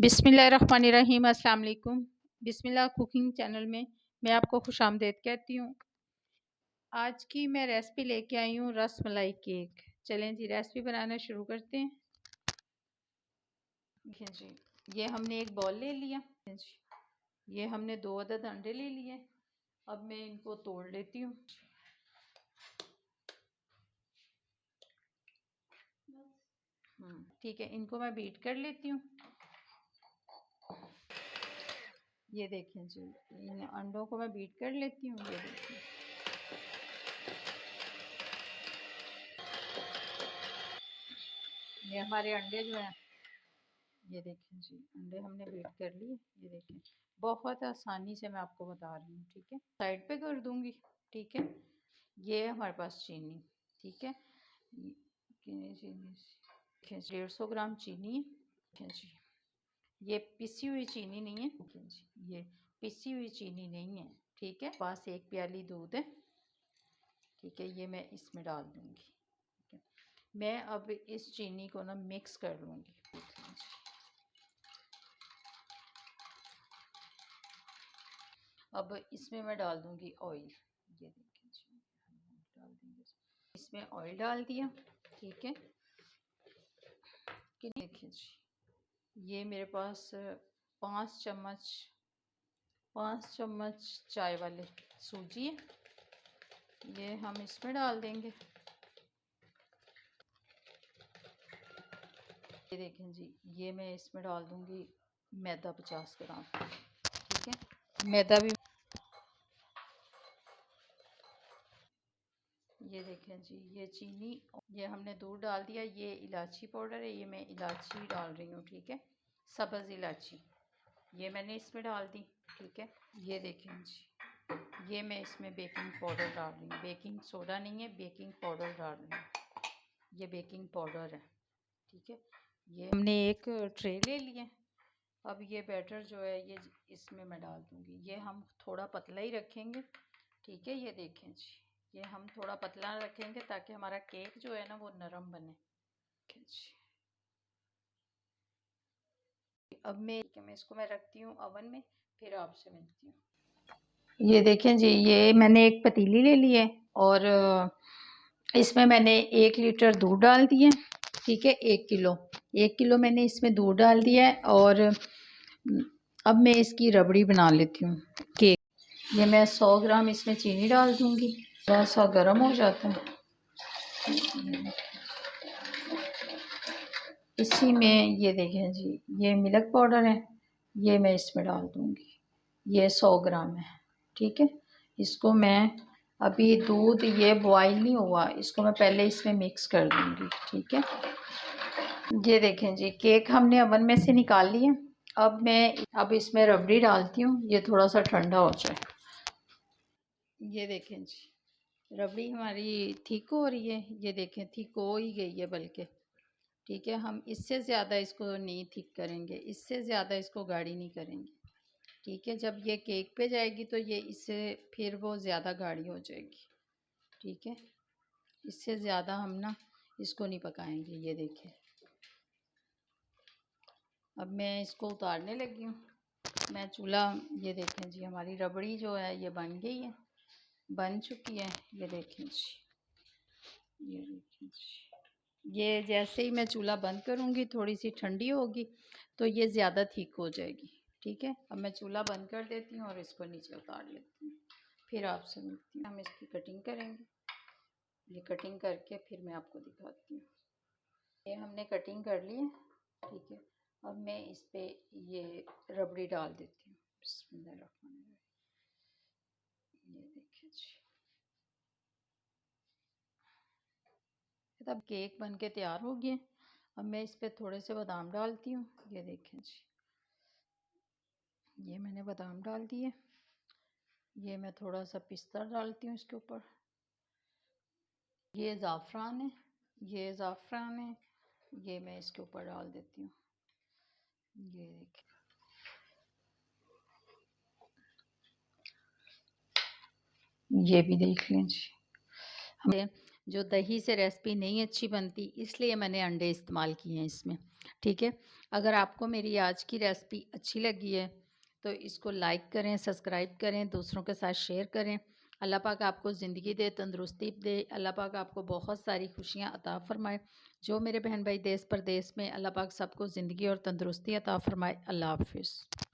बिस्मिल्लाहिर्रहमानिर्रहीम। अस्सलाम वालेकुम। बिस्मिल्लाह कुकिंग चैनल में मैं आपको खुशामदीद कहती हूँ। आज की मैं रेसिपी लेके आई हूँ रस मलाई केक। चलें जी रेसिपी बनाना शुरू करते हैं। देखिए जी, ये हमने एक बॉल ले लिया जी, ये हमने 2 अदद अंडे ले लिए। अब मैं इनको तोड़ लेती हूँ। ठीक है, इनको मैं बीट कर लेती हूँ। ये देखें जी, इन अंडों को मैं बीट कर लेती हूँ। ये देखें, ये हमारे अंडे जो हैं, ये देखें जी, अंडे हमने बीट कर लिए। ये देखें, बहुत आसानी से मैं आपको बता रही हूँ। ठीक है, साइड पे कर दूंगी। ठीक है, ये हमारे पास चीनी। ठीक है, चीनी 150 ग्राम चीनी है जी। ये पिसी हुई चीनी नहीं है जी, ये पिसी हुई चीनी नहीं है। ठीक है, पास 1 प्याली दूध है। ठीक है, ये मैं इसमें डाल दूंगी। ठीक है, मैं अब इस चीनी को ना मिक्स कर लूँगी। अब इसमें मैं डाल दूंगी ऑयल। ये देखिए जी, डाल देंगे इसमें ऑयल, डाल दिया। ठीक है, देखिए जी, ये मेरे पास 5 चम्मच 5 चम्मच चाय वाले सूजी है। ये हम इसमें डाल देंगे। ये देखें जी, ये मैं इसमें डाल दूंगी मैदा 50 ग्राम। ठीक है, मैदा भी। ये देखें जी, ये चीनी, ये हमने दूध डाल दिया। ये इलायची पाउडर है, ये मैं इलायची डाल रही हूँ। ठीक है, सब्ज़ इलायची ये मैंने इसमें डाल दी। ठीक है, ये देखें जी, ये मैं इसमें बेकिंग पाउडर डाल रही हूँ। बेकिंग सोडा नहीं है, बेकिंग पाउडर डाल रही हूँ। ये बेकिंग पाउडर है। ठीक है, ये हमने एक ट्रे ले लिया। अब ये बैटर जो है ये इसमें मैं डाल दूँगी। ये हम थोड़ा पतला ही रखेंगे। ठीक है, ये देखें जी, ये हम थोड़ा पतला रखेंगे ताकि हमारा केक जो है ना वो नरम बने। अब मैं इसको रखती हूँ अवन में, फिर आपसे मिलती हूँ। ये देखें जी, ये मैंने एक पतीली ले ली है और इसमें मैंने 1 लीटर दूध डाल दिया। ठीक है, 1 किलो मैंने इसमें दूध डाल दिया है। और अब मैं इसकी रबड़ी बना लेती हूँ केक। ये मैं 100 ग्राम इसमें चीनी डाल दूँगी। थोड़ा सा गर्म हो जाता है। इसी में ये देखें जी, ये मिल्क पाउडर है, ये मैं इसमें डाल दूँगी। ये 100 ग्राम है। ठीक है, इसको मैं अभी दूध ये बॉईल नहीं हुआ, इसको मैं पहले इसमें मिक्स कर दूँगी। ठीक है, ये देखें जी, केक हमने अवन में से निकाल लिया। अब इसमें रबड़ी डालती हूँ, ये थोड़ा सा ठंडा हो जाए। ये देखें जी, रबड़ी हमारी ठीक हो रही है। ये देखें, ठीक हो ही गई है बल्कि। ठीक है, हम इससे ज़्यादा इसको नहीं थिक करेंगे, इससे ज़्यादा इसको गाढ़ी नहीं करेंगे। ठीक है, जब ये केक पे जाएगी तो ये इससे फिर वो ज़्यादा गाढ़ी हो जाएगी। ठीक है, इससे ज़्यादा हम ना इसको नहीं पकाएंगे। ये देखिए, अब मैं इसको उतारने लगी हूँ। मैं चूल्हा, ये देखें जी, हमारी रबड़ी जो है ये बन गई है, बन चुकी है। ये देखें जी, ये देखें जी, ये जैसे ही मैं चूल्हा बंद करूँगी थोड़ी सी ठंडी होगी तो ये ज़्यादा थिक हो जाएगी। ठीक है, अब मैं चूल्हा बंद कर देती हूँ और इसको नीचे उतार लेती हूँ, फिर आपसे मिलती हूँ। हम इसकी कटिंग करेंगे। ये कटिंग करके फिर मैं आपको दिखाती हूँ। ये हमने कटिंग कर ली है। ठीक है, अब मैं इस पे ये रबड़ी डाल देती हूँ। बिस्मिल्लाहिर्रहमानिर्रहीम। ये देखिए जी, अब केक बन के तैयार हो गया। अब मैं इस पे थोड़े से बादाम डालती हूँ। ये देखें जी, ये मैंने बादाम डाल दिए। ये मैं थोड़ा सा पिस्ता डालती हूँ इसके ऊपर। ये ज़ाफ़रान है, ये ज़ाफ़रान है, ये मैं इसके ऊपर डाल देती हूँ। ये देखिए, ये भी देख लें जी। जो दही से रेसिपी नहीं अच्छी बनती, इसलिए मैंने अंडे इस्तेमाल किए हैं इसमें। ठीक है, अगर आपको मेरी आज की रेसिपी अच्छी लगी है तो इसको लाइक करें, सब्सक्राइब करें, दूसरों के साथ शेयर करें। अल्लाह पाक आपको ज़िंदगी दे, तंदुरुस्ती दे। अल्लाह पाक आपको बहुत सारी खुशियाँ अता फ़रमाए। जो मेरे बहन भाई देश परदेश में, अल्लाह पाक सबको ज़िंदगी और तंदुरुस्ती अता फ़रमाए। अल्लाह हाफ़िज़।